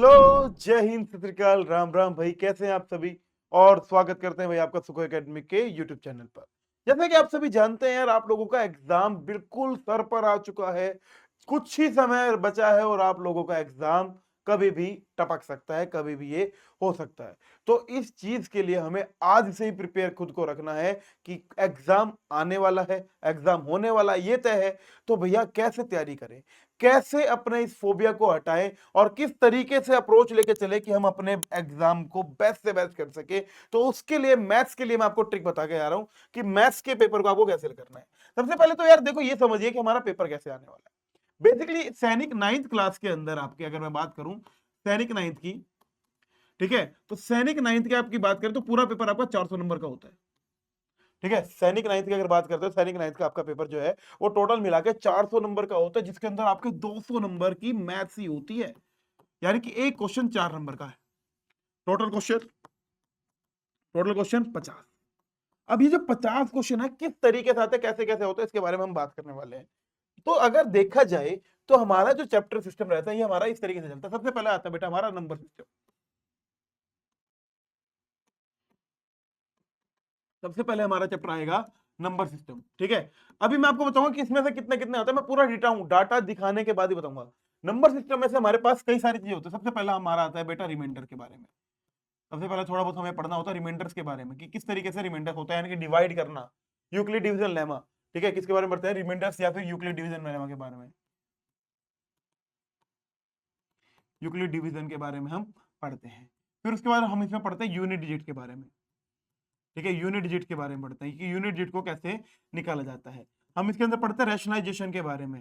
Hello, जय हिंद, सत श्री अकाल, राम राम भाई। कैसे हैं आप सभी? और स्वागत करते हैं भाई आपका सुखो एकेडमी के यूट्यूब चैनल पर। जैसे कि आप सभी जानते हैं यार, आप लोगों का एग्जाम बिल्कुल सर पर आ चुका है। कुछ ही समय बचा है और आप लोगों का एग्जाम कभी भी टपक सकता है, कभी भी ये हो सकता है। तो इस चीज के लिए हमें आज से ही प्रिपेयर खुद को रखना है कि एग्जाम आने वाला है, एग्जाम होने वाला ये तय है। तो भैया कैसे तैयारी करें, कैसे अपने इस फोबिया को हटाएं और किस तरीके से अप्रोच लेके चले कि हम अपने एग्जाम को बेस्ट से बेस्ट कर सके। तो उसके लिए मैथ्स के लिए मैं आपको ट्रिक बता के आ रहा हूं कि मैथ्स के पेपर को आपको कैसे करना है। सबसे पहले तो यार देखो, ये समझिए कि हमारा पेपर कैसे आने वाला है। बेसिकली सैनिक 9th क्लास के अंदर आपके अगर मैं बात करूं, सैनिक 9th की, ठीक है, तो सैनिक 9th की आपकी बात करें तो पूरा पेपर आपका 400 नंबर का होता है। ठीक है, सैनिक 9th की अगर बात करते हो, सैनिक 9th का आपका पेपर जो है वो टोटल मिला के 400 नंबर का होता है, जिसके अंदर आपके 200 नंबर की मैथ्स ही होती है। यानी कि एक क्वेश्चन 4 नंबर का है। Total question 50। अब ये जो 50 क्वेश्चन है किस तरीके से आते हैं, कैसे कैसे होते हैं, इसके बारे में हम बात करने वाले हैं। तो अगर देखा जाए तो हमारा जो चैप्टर सिस्टम रहता है ये हमारा इस तरीके से चलता है। सबसे पहले आता है बेटा हमारा नंबर सिस्टम। सबसे पहले हमारा चैप्टर आएगा नंबर सिस्टम। ठीक है, अभी मैं आपको बताऊंगा कि इसमें से कितने कितने आते हैं। मैं पूरा डाटा दिखाने के बाद ही बताऊंगा। नंबर सिस्टम में से हमारे पास कई सारी चीजें होती है। सबसे पहला हमारा आता है बेटा रिमाइंडर के बारे में। सबसे पहले थोड़ा बहुत हमें पढ़ना होता है रिमाइंडर्स के बारे में कि किस तरीके से रिमाइंडर होता है, यानी कि डिवाइड करना, यूक्लिड डिवीजन लेमा। ठीक है, किसके बारे में पढ़ते हैं? रिमाइंडर्स या फिर यूक्लिड डिवीजन लेमा के बारे में। यूक्लिड डिवीजन के बारे में हम पढ़ते हैं। फिर उसके बाद हम इसमें पढ़ते हैं यूनिट डिजिट के बारे में। ठीक है, यूनिट डिजिट के बारे में पढ़ते हैं कि यूनिट डिजिट को कैसे निकाला जाता है। हम इसके अंदर पढ़ते हैं रैशनलाइजेशन के बारे में।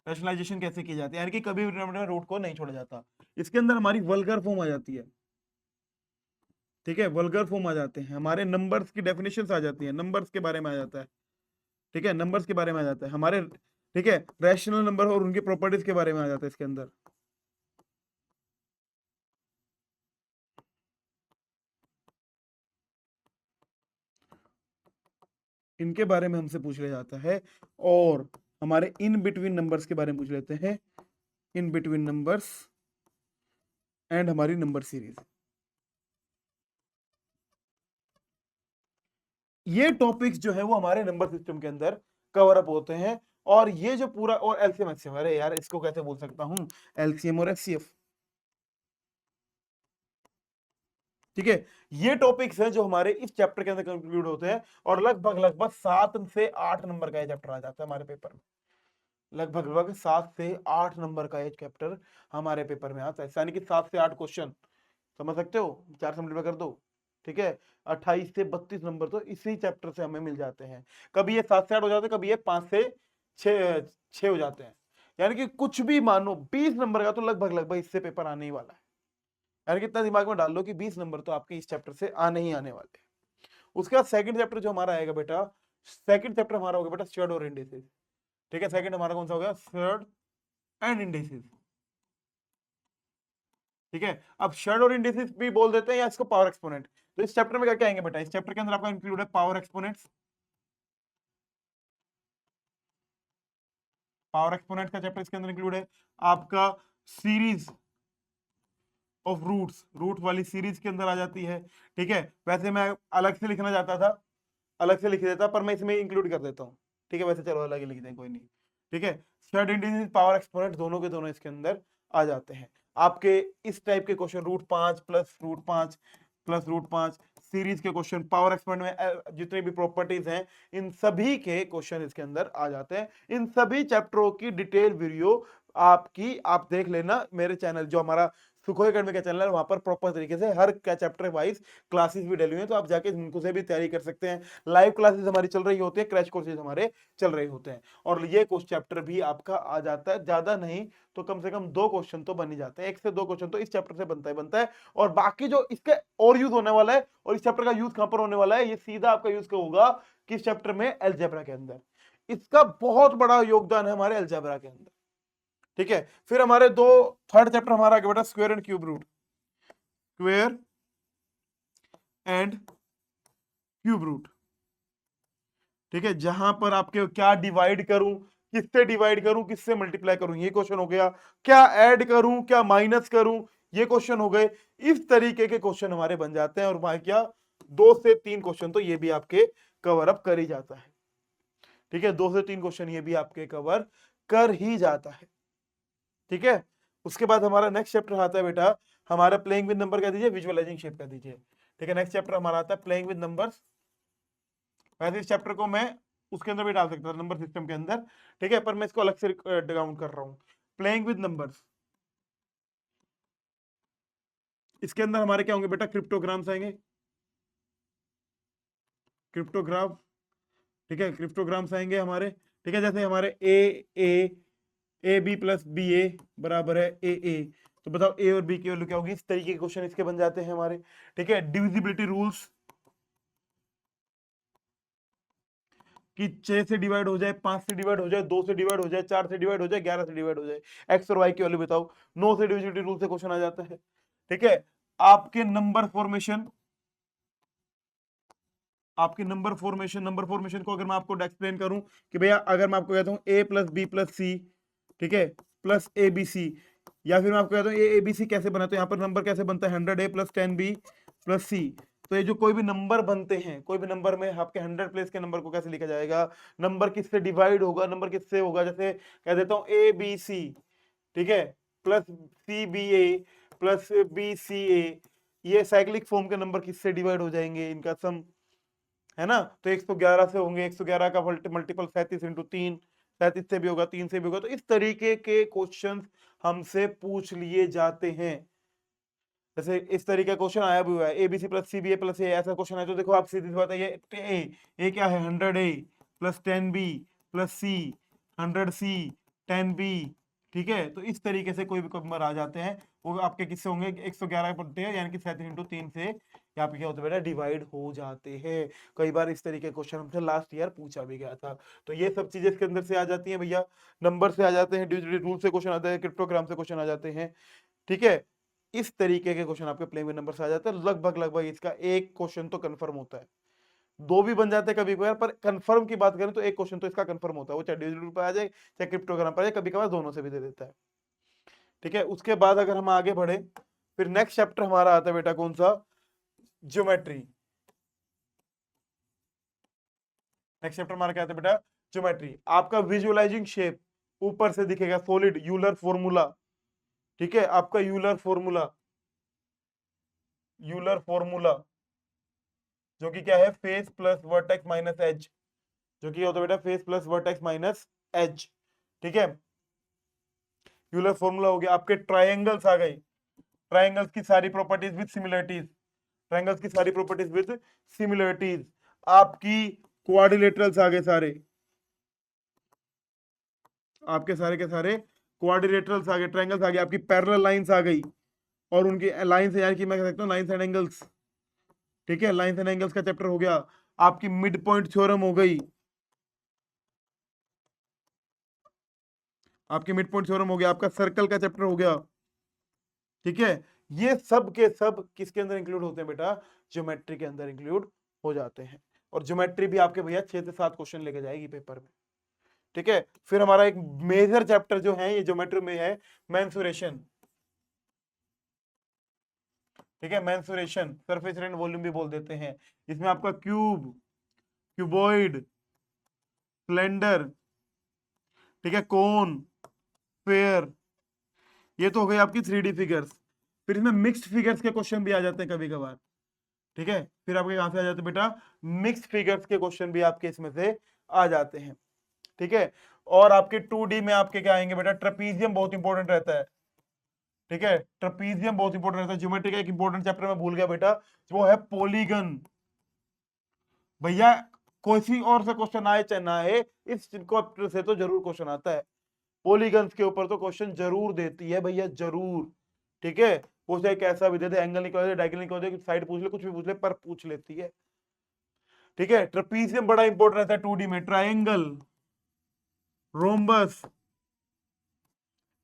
रैशनलाइजेशन कैसे की जाती है, यानी कि कभी भी रूट को नहीं छोड़ा जाता। इसके अंदर हमारी वल्गर फॉर्म आ जाती है। ठीक है, वल्गर फॉर्म आ जाते हैं, हमारे नंबर्स की डेफिनेशंस आ जाती है, नंबर्स के बारे में आ जाता है। ठीक है, नंबर्स के बारे में आ जाता है हमारे। ठीक है, रैशनल नंबर और उनकी प्रॉपर्टीज के बारे में आ जाता है इसके अंदर। इनके बारे में हमसे पूछ लिया जाता है। और हमारे इन बिटवीन नंबर्स के बारे में पूछ लेते हैं, इन बिटवीन नंबर्स एंड हमारी नंबर सीरीज। ये टॉपिक्स जो है वो हमारे नंबर सिस्टम के अंदर कवर अप होते हैं। और ये जो पूरा, और एलसीएम एचसीएफ, अरे यार इसको कैसे बोल सकता हूं, एलसीएम और एचसीएफ। ठीक है, ये टॉपिक्स हैं जो हमारे इस चैप्टर के अंदर कंक्लूड होते हैं। और लगभग लगभग 7 से 8 नंबर का ये चैप्टर आ जाता है हमारे पेपर में। लगभग लगभग 7 से 8 नंबर का ये चैप्टर हमारे पेपर में आता है, यानी कि 7 से 8 क्वेश्चन। समझ सकते हो, 4 से मल्टीप्लाई कर दो। ठीक है, 28 से 32 नंबर तो इसी चैप्टर से हमें मिल जाते हैं। कभी ये 7 से 8 हो जाते हैं, कभी ये 5 से 6 हो जाते हैं। यानी कि कुछ भी मानो 20 नंबर का तो लगभग लगभग इससे पेपर आने ही वाला है। यानी कि इतना दिमाग में डाल लो कि 20 नंबर तो आपके इस चैप्टर से आने ही आने वाले हैं। उसके बाद सेकंड चैप्टर जो हमारा आएगा बेटा, सेकंड चैप्टर हमारा होगा बेटा शेयर्ड और इंडिसेस। ठीक है, सेकंड हमारा कौन सा हो गया? Shared and indices. ठीक है, अब शेयर्ड और इंडिसेस भी बोल देते हैं या इसको पावर एक्सपोनेंट। तो इस चैप्टर में क्या क्या आएंगे बेटा? इस चैप्टर के अंदर आपका इंक्लूड है पावर एक्सपोनेंट्स। पावर एक्सपोनेंट का चैप्टर इसके अंदर इंक्लूड है। आपका सीरीज ऑफ रूट्स, रूट वाली सीरीज के अंदर आ जाती है। ठीक है, वैसे मैं अलग से लिखना चाहता था, अलग से लिख देता, पर मैं इसमें इंक्लूड कर देता हूँ। ठीक है, वैसे चलो अलग ही लिख दें, कोई नहीं। ठीक है, शेयर्ड इंडिसेस, पावर एक्सपोनेंट, दोनों के दोनों इसके अंदर आ जाते हैं। आपके इस टाइप के क्वेश्चन, √5 प्लस √5 प्लस √5 सीरीज के क्वेश्चन, पावर एक्सपोनेंट में जितनी भी प्रॉपर्टीज हैं, इन सभी के क्वेश्चन इसके अंदर आ जाते हैं। इन सभी चैप्टरों की डिटेल वीडियो आपकी, आप देख लेना मेरे चैनल, जो हमारा सुखोई अकेडमी का चैनल है, वहां पर प्रॉपर तरीके से हर चैप्टर वाइज क्लासेस भी डली हुई हैं, तो आप जाके उनको से भी तैयारी कर सकते हैं। लाइव क्लासेस हमारी चल रही होती है, क्रैश कोर्सेज हमारे चल रहे होते हैं। और ये क्वेश्चन चैप्टर भी आपका आ जाता है, ज्यादा नहीं तो कम से कम 2 क्वेश्चन तो बन ही जाते हैं, 1 से 2 क्वेश्चन तो इस चैप्टर से बनता है। और बाकी जो इसके और यूज होने वाला है, और इस चैप्टर का यूज कहां पर होने वाला है, ये सीधा आपका यूज होगा किस चैप्टर में? अलजेब्रा के अंदर। इसका बहुत बड़ा योगदान है हमारे अलजेब्रा के अंदर। ठीक है, फिर हमारे थर्ड चैप्टर हमारा आगे बेटा square and cube root. Square and cube root. ठीक है, जहां पर आपके क्या डिवाइड करूं, किससे डिवाइड करूं, किससे मल्टीप्लाई करूं, ये क्वेश्चन हो गया। क्या ऐड करूं, क्या माइनस करूं, ये क्वेश्चन हो गए। इस तरीके के क्वेश्चन हमारे बन जाते हैं, और वहां क्या 2 से 3 क्वेश्चन तो ये भी आपके कवर अप कर ही जाता है। ठीक है, 2 से 3 क्वेश्चन ये भी आपके कवर कर ही जाता है। ठीक है, उसके बाद हमारा नेक्स्ट चैप्टर आता है बेटा, हमारा प्लेइंग विद नंबर कह दीजिए, विजुअलाइजिंग शेप कह दीजिए। ठीक है, नेक्स्ट चैप्टर हमारा आता है प्लेइंग विद नंबर्स। वैसे इस चैप्टर को मैं उसके अंदर भी डाल सकता था, नंबर सिस्टम के अंदर। ठीक है, पर मैं इसको अलग से डाउन कर रहा हूं, प्लेइंग विद नंबर्स। इसके अंदर हमारे क्या होंगे बेटा, क्रिप्टोग्राम्स आएंगे, क्रिप्टोग्राफ। ठीक है, क्रिप्टोग्राम्स आएंगे हमारे। ठीक है, जैसे हमारे ए बी प्लस बी ए बराबर है ए, तो बताओ ए और बी की वैल्यू क्या होगी। इस तरीके के क्वेश्चन इसके बन जाते हैं हमारे। ठीक है, डिविजिबिलिटी रूल्स, कि 6 से डिवाइड हो जाए, 5 से डिवाइड हो जाए, 2 से डिवाइड हो जाए, 4 से डिवाइड हो जाए, 11 से डिवाइड हो जाए, एक्स और वाई की वैल्यू बताओ। 9 से डिविजिबिलिटी रूल से क्वेश्चन आ जाता है। ठीक है, आपके नंबर फॉर्मेशन, आपके नंबर फॉर्मेशन को अगर मैं आपको एक्सप्लेन करूं कि भैया, अगर मैं आपको कहता हूं ए प्लस बी प्लस सी, ठीक है, प्लस ए बी सी, या फिर मैं आपको कहता हूं ए बी सी कैसे बना, तो यहाँ पर नंबर कैसे बनता है, 100 ए प्लस 10 बी प्लस सी। तो ये जो कोई भी नंबर बनते हैं, कोई भी नंबर में आपके 100 प्लेस के नंबर को कैसे लिखा जाएगा, नंबर किससे डिवाइड होगा, नंबर किससे होगा, जैसे कह देता हूं ए बी सी, ठीक है, plus C B A plus B C ए, ये साइक्लिक फॉर्म के नंबर किससे डिवाइड हो जाएंगे, इनका सम, है ना। तो 111 से होंगे, 111 का मल्टीपल 37 × 3, 37 से भी होगा, 3 से भी होगा। तो इस तरीके के क्वेश्चन हमसे पूछ लिए जाते हैं। जैसे इस तरीके का क्वेश्चन आया भी हुआ है, A B C plus C B A plus A, ऐसा क्वेश्चन है तो देखो आप सीधी सी बात है, ये क्या है, 100 ए प्लस 10 बी प्लस सी, 100 सी 10 बी। ठीक है, तो इस तरीके से कोई भी नंबर आ जाते हैं, वो आपके किससे होंगे, 111 बनते हैं, यानी कि 37 × 3 से यहाँ पे क्या होता है बेटा, डिवाइड हो जाते हैं। कई बार इस तरीके क्वेश्चन हमसे लास्ट ईयर पूछा भी गया था। तो ये सब चीजें इसके अंदर से आ जाती हैं भैया, नंबर से आ जाते हैं, डिजिटल रूल से क्वेश्चन आते हैं, क्रिप्टोग्राम से क्वेश्चन आ जाते हैं। ठीक है, इस तरीके के क्वेश्चन आपके प्लेइंग विद नंबर से आ जाते हैं। लगभग लगभग इसका एक क्वेश्चन तो कंफर्म होता है, 2 भी बन जाते हैं कभी कभार, पर कंफर्म की बात करें तो एक क्वेश्चन तो इसका कंफर्म होता है, वो चाहे डिजिटल रूल पर आ जाए चाहे क्रिप्टोग्राम पर आ जाए, कभी कभार दोनों से भी दे देता है। ठीक है, उसके बाद अगर हम आगे बढ़े, फिर नेक्स्ट चैप्टर हमारा आता है बेटा कौन सा, ज्योमेट्री। नेक्स्ट चैप्टर हमारा क्या आता है बेटा, ज्योमेट्री। आपका विजुअलाइजिंग शेप ऊपर से दिखेगा, सॉलिड यूलर फॉर्मूला। ठीक है, आपका यूलर फॉर्मूला, यूलर फॉर्मूला जो कि क्या है, face plus vertex minus edge, जो कि होता है बेटा face plus vertex minus edge. ठीक है, यूलर फॉर्मूला हो गया। आपके ट्रायंगल्स आ गए, ट्रायंगल्स की सारी प्रॉपर्टीज विद सिमिलरिटीज, ट्रायंगल्स की सारी प्रॉपर्टीज विद सिमिलरिटीज। आपकी क्वाड्रिलेटरल्स आ गए सारे, आपके सारे के सारे क्वाड्रिलेटरल्स आ गए, ट्रायंगल्स आ गए, आपकी पैरेलल लाइंस आ गई, और उनकी लाइंस, यानी कि मैं कह सकता हूँ लाइंस एंड एंगल्स। ठीक है, लाइंस एंड एंगल्स का चैप्टर हो गया। आपकी मिड पॉइंट थ्योरम हो गई, आपके मिड पॉइंट थ्योरम हो गया, आपका सर्कल का चैप्टर हो गया। ठीक है, ये सब के सब किसके अंदर इंक्लूड होते हैं बेटा, ज्योमेट्री के अंदर इंक्लूड हो जाते हैं। और ज्योमेट्री भी आपके भैया 6 से 7 क्वेश्चन लेके जाएगी पेपर में। ठीक है, फिर हमारा एक मेजर चैप्टर जो है ये ज्योमेट्री में है, मेंसुरेशन। ठीक है, मेंसुरेशन, सरफेस एंड वॉल्यूम भी बोल देते हैं। इसमें आपका क्यूब, क्यूबॉइड, सिलेंडर, ठीक है, कोन, स्फेयर, ये तो हो गई आपकी 3D फिगर्स। फिर इसमें मिक्स्ड फिगर्स के क्वेश्चन भी आ जाते हैं कभी कभार। ठीक है, फिर आपके कहां से आ जाते हैं बेटा, मिक्स्ड फिगर्स के क्वेश्चन भी आपके इसमें से आ जाते हैं। ठीक है, और आपके 2D में आपके क्या आएंगे बेटा, ट्रेपीजियम बहुत इंपॉर्टेंट रहता है। ठीक है, ट्रेपीजियम बहुत इंपॉर्टेंट रहता है। ज्योमेट्री का एक इंपॉर्टेंट चैप्टर मैं भूल गया बेटा, वो है पॉलीगन। भैया कोई और से क्वेश्चन आए चाहे ना आए, इस चैप्टर से तो जरूर क्वेश्चन आता है। पॉलीगन्स के ऊपर तो क्वेश्चन जरूर देती है भैया, जरूर। ठीक है, वो चाहे कैसा भी दे दे, एंगल निकल दे, डायगोनल निकल दे, साइड पूछ ले, कुछ भी पूछ ले, पर पूछ लेती है। ठीक है, ट्रेपीजियम बड़ा इंपॉर्टेंट रहता है 2D में, ट्रायंगल, रोम्बस।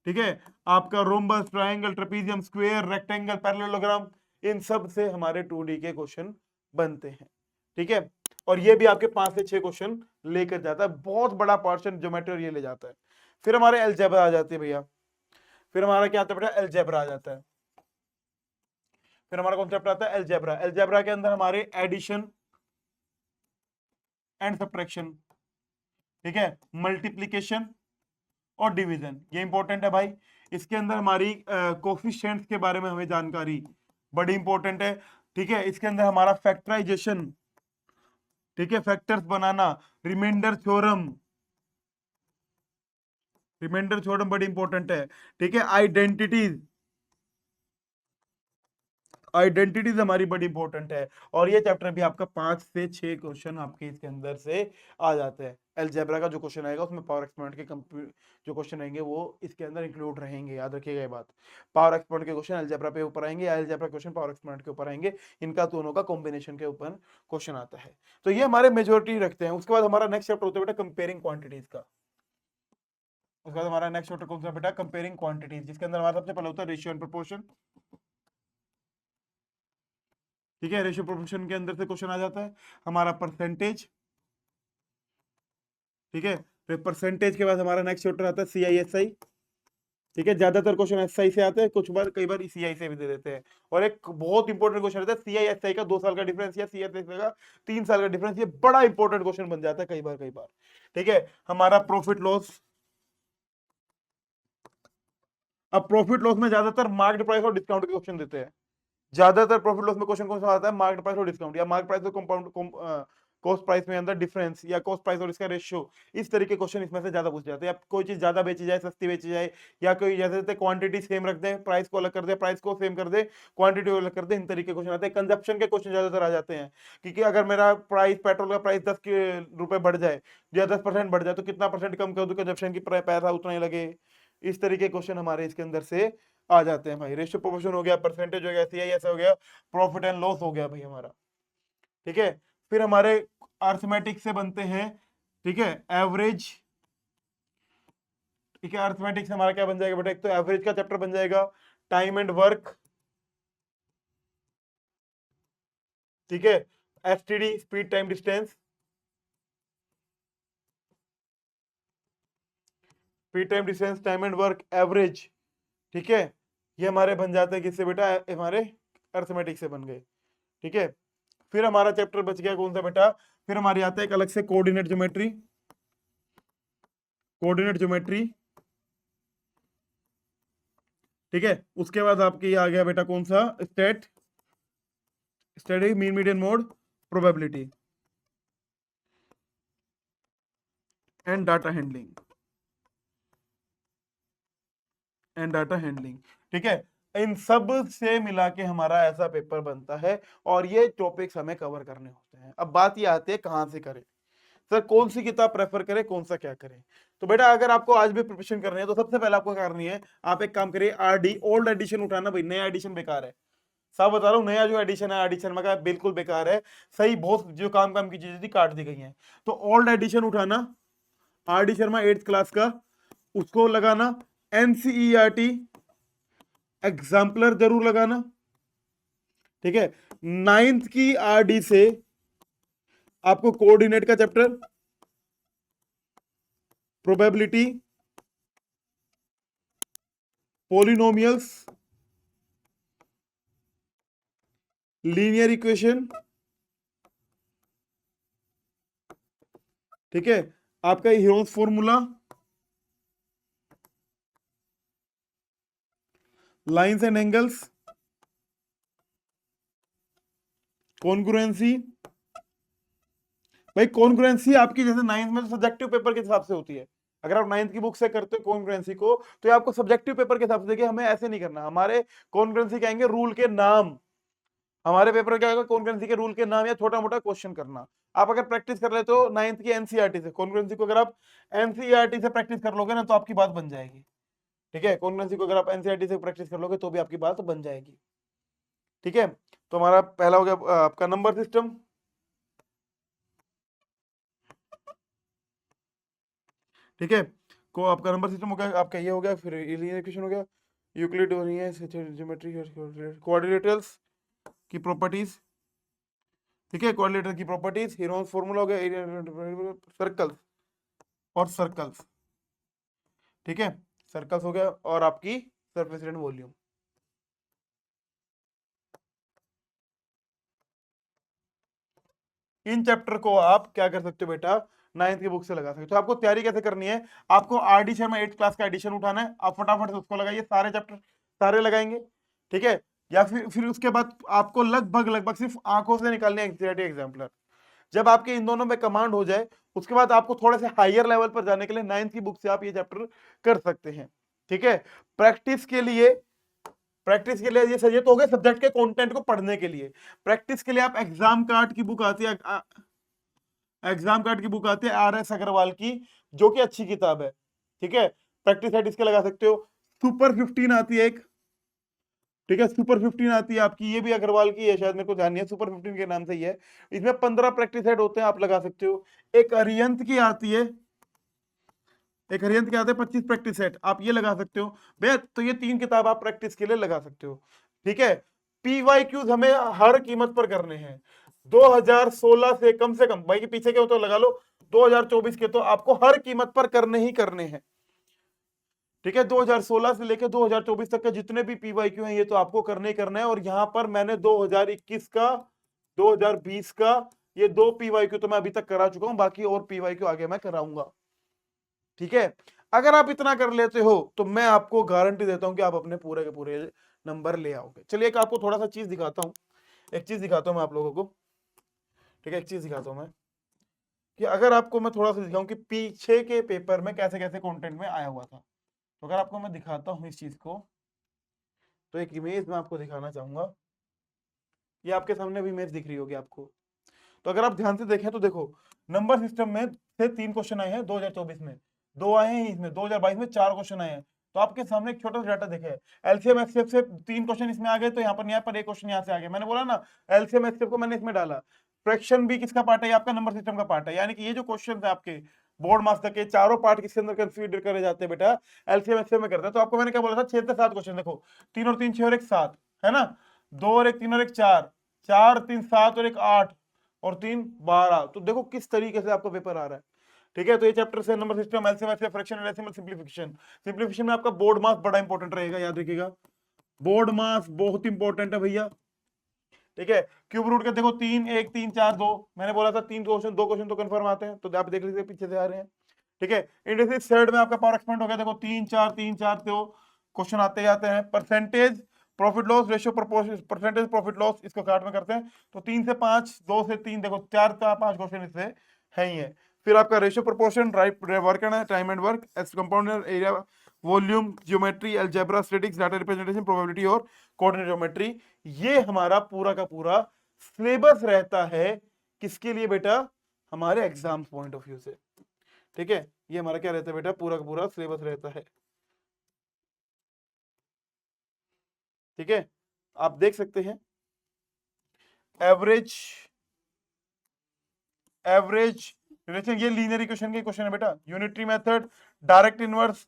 ठीक है, आपका rhombus, triangle, trapezium, square, rectangle, parallelogram, इन सब से हमारे 2D के क्वेश्चन बनते हैं। ठीक है, और ये भी आपके 5 से 6 क्वेश्चन लेकर जाता है, बहुत बड़ा पोर्शन ज्योमेट्री और ये ले जाता है। फिर हमारे अलजेब्रा आ जाती है भैया, फिर हमारा क्या आता है बेटा, अलजेब्रा आ जाता है। फिर हमारा कॉन्सेप्ट आता है अलजेब्रा। अलजेब्रा के अंदर हमारे एडिशन एंड सब्ट्रैक्शन, ठीक है, मल्टीप्लीकेशन और डिवीजन, ये इंपॉर्टेंट है भाई। इसके अंदर हमारी कोफिशिएंट्स के बारे में हमें जानकारी बड़ी इंपॉर्टेंट है, ठीक है। इसके अंदर हमारा फैक्टराइजेशन, ठीक है, फैक्टर्स बनाना, रिमाइंडर थ्योरम, रिमाइंडर थ्योरम बड़ी इंपॉर्टेंट है, ठीक है। आइडेंटिटीज, आइडेंटिटीज हमारी बड़ी इंपॉर्टेंट है। और ये चैप्टर भी आपका 5 से 6 क्वेश्चन आपके इसके अंदर से आ जाते हैं। अलजेब्रा का जो क्वेश्चन आएगा उसमें पावर एक्सपोनेंट के जो क्वेश्चन रहेंगे वो इसके अंदर इंक्लूड रहेंगे, याद रखिएगा ये बात। पावर एक्सपोनेंट के क्वेश्चन अलजेब्रा पे ऊपर आएंगे या अलजेब्रा क्वेश्चन पावर एक्सपोनेंट के ऊपर आएंगे, इनका दोनों का कॉम्बिनेशन के ऊपर क्वेश्चन आता है। तो ये हमारे मेजोरिटी रखते हैं। उसके बाद हमारा नेक्स्ट चैप्टर होता है बेटा कंपेयरिंग क्वांटिटीज का। उसके बाद हमारा नेक्स्ट चैप्टर कौन सा बेटा, कंपेयरिंग क्वांटिटीज, जिसके अंदर हमारा सबसे पहले होता है रेशियो एंड प्रोपोर्शन, ठीक है। रेशियो प्रोपोर्शन के अंदर से क्वेश्चन आ जाता है हमारा परसेंटेज, ठीक है। फिर परसेंटेज के बाद हमारा नेक्स्ट चैप्टर आता है CISI, ठीक है। ज्यादातर क्वेश्चन SI से आते हैं, कुछ बार कई बार CI से भी दे देते हैं। और एक बहुत इंपॉर्टेंट क्वेश्चन रहता है CISI का 2 साल का डिफरेंस या CISI का 3 साल का डिफरेंस, ये बड़ा इंपॉर्टेंट क्वेश्चन बन जाता है कई बार, ठीक है। हमारा प्रॉफिट लॉस, अब प्रॉफिट लॉस में ज्यादातर मार्केट प्राइस और डिस्काउंट के क्वेश्चन देते हैं। ज्यादातर प्रॉफिट लॉस में क्वेश्चन कौन सा आता है, मार्केट प्राइस और डिस्काउंट, या मार्केट प्राइस और कंपाउंड कॉस्ट प्राइस में अंदर डिफरेंस, या कॉस्ट प्राइस और इसका रेशियो, इस तरीके क्वेश्चन इसमें से ज्यादा पूछ जाते हैं। या कोई चीज ज्यादा बेची जाए, सस्ती बेची जाए, या कोई जैसे क्वांटिटी सेम रख दे, प्राइस को अलग कर दे, प्राइस को सेम कर दे, क्वांटिटी को अलग कर दे, इन तरीके क्वेश्चन आते हैं। कंजप्शन के क्वेश्चन ज्यादातर आ जाते हैं, क्योंकि अगर मेरा प्राइस, पेट्रोल का प्राइस 10 रुपए बढ़ जाए या 10% बढ़ जाए तो कितना परसेंट कम कर दूं कंजप्शन की, पैसा उतना ही लगे। इस तरीके क्वेश्चन हमारे इसके अंदर से आ जाते हैं भाई। रेशियो प्रोपोर्शन हो गया, परसेंटेज हो गया, CIS हो गया, प्रॉफिट एंड लॉस हो गया भाई हमारा, ठीक है। फिर हमारे अर्थमेटिक से बनते हैं, ठीक है, एवरेज, ठीक है। अर्थमेटिक से हमारा क्या बन जाएगा बेटा, एक तो एवरेज का चैप्टर बन जाएगा, टाइम एंड वर्क, ठीक है, STD, speed time distance, speed time distance, time and work, average, ठीक है। ये हमारे बन जाते हैं किससे बेटा, हमारे अर्थमेटिक से बन गए, ठीक है। फिर हमारा चैप्टर बच गया कौन सा बेटा, फिर हमारी आता है एक अलग से कोऑर्डिनेट ज्योमेट्री, कोऑर्डिनेट ज्योमेट्री, ठीक है। उसके बाद आपके आ गया बेटा कौन सा, static mean median mode, probability and data handling, and data handling, ठीक है। इन सब से मिला के हमारा ऐसा पेपर बनता है और ये टॉपिक्स हमें कवर करने होते हैं। अब बात ये आती है कहां से करें, सर कौन सी किताब प्रेफर करें, कौन सा क्या करें। तो बेटा अगर आपको आज भी प्रिपरेशन करनी है तो सबसे पहले आपको क्या करनी है, आप एक काम करिए, RD ओल्ड एडिशन उठाना भाई, नया एडिशन बेकार है, साफ बता रहा हूँ। नया जो एडिशन है RD शर्मा का बिल्कुल बेकार है, सही बहुत जो काम की चीजें थी काट दी गई हैं। तो ओल्ड एडिशन उठाना, RD शर्मा 8th क्लास का, उसको लगाना। NCERT एग्जाम्पलर जरूर लगाना, ठीक है। 9th की RD से आपको कोऑर्डिनेट का chapter, probability, polynomials, linear equation, ठीक है, आपका Heron's formula, lines and angles, congruency. भाई कॉन्ग्रुएंसी आपकी जैसे 9th में तो सब्जेक्टिव पेपर के हिसाब से होती है, अगर आप 9th की बुक से करते हो कॉन्ग्रुएंसी को तो ये आपको सब्जेक्टिव पेपर के हिसाब से देखिए, हमें ऐसे नहीं करना। हमारे कॉन्ग्रुएंसी कहेंगे रूल के नाम, हमारे पेपर क्या होगा, कॉन्ग्रुएंसी के रूल के नाम या छोटा मोटा क्वेश्चन करना। आप अगर प्रैक्टिस कर लेते हो 9th की एनसीईआरटी से, कॉन्ग्रुएंसी को अगर आप एनसीईआरटी से प्रैक्टिस कर लोगे ना तो आपकी बात बन जाएगी, ठीक है। कॉन्ग्रुएंसी को अगर आप एनसीईआरटी से प्रैक्टिस कर लोगे तो भी आपकी बात बन जाएगी, ठीक है। तो हमारा पहला हो गया आपका नंबर सिस्टम, ठीक है। को आपका नंबर सिस्टम हो गया, आपका ये हो गया, फिर लीनियर इक्वेशन हो गया, यूक्लिड हो रही है, ज्योमेट्री, कोऑर्डिनेटर्स की प्रॉपर्टीज, ठीक है, कोऑर्डिनेटर की प्रॉपर्टीज, हेरोन्स फॉर्मूला हो गया, सर्कल्स और सर्कल्स, ठीक है, सर्कल्स हो गया, और आपकी surface and volume. In chapter को आप क्या कर सकते हो बेटा, 9th की बुक से लगा सकते हो। तो आपको तैयारी कैसे करनी है, आपको आरडी शर्मा 8th क्लास का एडिशन उठाना है, आप फटाफट से उसको लगाइए, सारे चैप्टर सारे लगाएंगे, ठीक है। या फिर उसके बाद आपको लगभग लगभग सिर्फ आंखों से निकालने एंग्जाइटी एग्जाम्पलर। जब आपके इन दोनों में कमांड हो जाए, उसके बाद आपको थोड़े से हायर लेवल पर जाने के लिए 9th की बुक से आप ये चैप्टर कर सकते हैं, ठीक है। प्रैक्टिस के लिए ये सही है, तो हो गए सब्जेक्ट के कंटेंट को पढ़ने के लिए। प्रैक्टिस के लिए आप एग्जाम कार्ड की बुक आती है, एग्जाम कार्ड की बुक आती है आर एस अग्रवाल की, जो कि अच्छी किताब है, ठीक है। प्रैक्टिस सेट इसके लगा सकते हो। सुपर 15 आती है एक, ठीक है, सुपर 15 आती है आपकी, ये भी अग्रवाल की है, शायद मेरे को ध्यान नहीं है, सुपर 15 के नाम से ही है। इसमें 15 प्रैक्टिस सेट होते हैं, आप लगा सकते हो। एक अरियंत की आती है, एक अरियंत के आते हैं 25 प्रैक्टिस सेट, आप ये लगा सकते हो भैया। तो ये 3 किताब आप प्रैक्टिस के लिए लगा सकते हो, ठीक है। पीवाईक्यूज हमें हर कीमत पर करने हैं। 2016 से कम भाई के पीछे के हो तो लगा लो, 2024 के तो आपको हर कीमत पर करने ही करने हैं, ठीक है। 2016 से लेकर 2024 तक के जितने भी पीवाईक्यू हैं, ये तो आपको करने ही करना है। और यहां पर मैंने 2021 का, 2020 का, ये 2 पीवाईक्यू तो मैं अभी तक करा चुका हूं, बाकी और पीवाईक्यू आगे मैं कराऊंगा, ठीक है। अगर आप इतना कर लेते हो तो मैं आपको गारंटी देता हूं कि आप अपने पूरे के पूरे नंबर ले आओगे। चलिए एक आपको थोड़ा सा चीज दिखाता हूं, एक चीज दिखाता हूं मैं आप लोगों को, ठीक है। एक चीज दिखाता हूं मैं, कि अगर आपको मैं थोड़ा सा दिखाऊं कि पीछे के पेपर में कैसे कैसे कंटेंट में आया हुआ था, तो अगर आपको मैं दिखाता हूं इस चीज को, तो एक इमेज मैं आपको दिखाना चाहूंगा। ये आपके सामने भी इमेज दिख रही होगी आपको। तो अगर आप ध्यान से देखें तो देखो, नंबर सिस्टम में से 3 क्वेश्चन आए हैं 2024 में, 2 आए हैं इसमें, 2022 में 4 क्वेश्चन आए हैं। तो आपके सामने एक छोटा सा डाटा देखे, एलसीएम एचसीएफ से 3 क्वेश्चन इसमें आ गए, तो यहाँ पर एक क्वेश्चन यहाँ से आ गया। मैंने बोला ना, एलसीएम एचसीएफ को मैंने इसमें डाला। फ्रैक्शन भी किसका पार्ट है, ये आपका नंबर सिस्टम का पार्ट है। यानी कि ये जो क्वेश्चन है आपके बोर्ड मास्टर के, चारों पार्ट किसके अंदर कंसीडर करे जाते हैं बेटा, एलसीएम एचसीएफ में करते हैं। तो आपको मैंने क्या बोला था, 6 से 7 क्वेश्चन, देखो 3 और 3 6 और 1 7, है ना, 2 और 1 3 और 1 4, 4 3 7 और 1 8 और 3 12। तो देखो किस तरीके से आपका पेपर आ रहा है, ठीक है। तो ये चैप्टर से number system, LCM HCF, fraction and decimal simplification. Simplification में आपका बोर्ड मास बड़ा इंपॉर्टेंट रहेगा, याद रखिएगा, बोर्ड मास बहुत इंपॉर्टेंट है भैया, ठीक है। क्यूब रूट के देखो 3 1 3 4 2, मैंने बोला था 3 क्वेश्चन, 2 क्वेश्चन तो कंफर्म आते हैं, तो आप देख लीजिए पीछे से आ रहे हैं, ठीक है। इंडेक्स थर्ड में आपका पावर एक्सपेंड हो गया, देखो 3 4 3 4 तो क्वेश्चन आते जाते हैं। Percentage profit loss ratio, percentage profit loss, इसको काट में करते हैं, तो 3 से 5, 2 से 3, देखो 4 4 5 क्वेश्चन इससे है ही है। फिर आपका ratio proportion, right work and time and work, compound area, volume, geometry, algebra, statistics, data representation, probability और कोऑर्डिनेट ज्योमेट्री। ये हमारा पूरा का पूरा सिलेबस रहता है, किसके लिए बेटा, हमारे एग्जाम पॉइंट ऑफ व्यू से, ठीक है। ये हमारा क्या रहता है बेटा, पूरा का पूरा सिलेबस रहता है, ठीक है। आप देख सकते हैं एवरेज रिलेशन, ये लीनियर इक्वेशन के क्वेश्चन है बेटा, यूनिटरी मेथड, डायरेक्ट इनवर्स,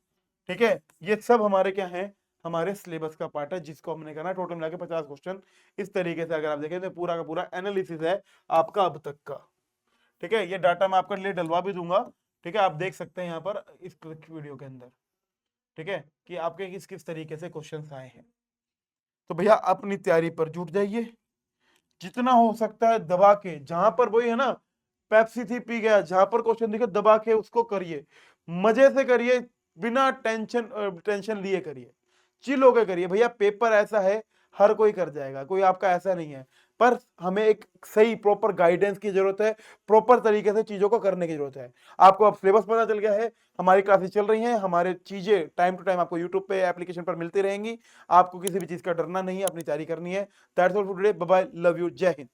ठीक है। ये सब हमारे क्या है, हमारे सिलेबस का पार्ट है, जिसको हमने करना टोटल मिला के 50 क्वेश्चन। इस तरीके से अगर आप देखें तो पूरा का पूरा एनालिसिस है आपका अब तक का, ठीक है। ये डाटा मैं आपके लिए डलवा भी दूंगा, ठीक है, आप देख सकते हैं यहाँ पर इस वीडियो के अंदर, ठीक है, कि आपके किस किस तरीके से क्वेश्चंस आए हैं। तो भैया अपनी तैयारी पर जुट जाइए, जितना हो सकता है दबा के, जहां पर वही है ना, पेप्सी थी पी गया, जहां पर क्वेश्चन दिखे दबा के उसको करिए, मजे से करिए, बिना टेंशन लिए करिए, चिल होकर करिए भैया। पेपर ऐसा है, हर कोई कर जाएगा, कोई आपका ऐसा नहीं है, पर हमें एक सही प्रॉपर गाइडेंस की जरूरत है, प्रॉपर तरीके से चीजों को करने की जरूरत है। आपको अब सिलेबस पता चल गया है, हमारी क्लासेस चल रही हैं, हमारे चीजें टाइम टू टाइम आपको यूट्यूब पे एप्लीकेशन पर मिलती रहेंगी, आपको किसी भी चीज का डरना नहीं है, अपनी तैयारी करनी है। That's all for today, bye bye, love you, जय हिंद।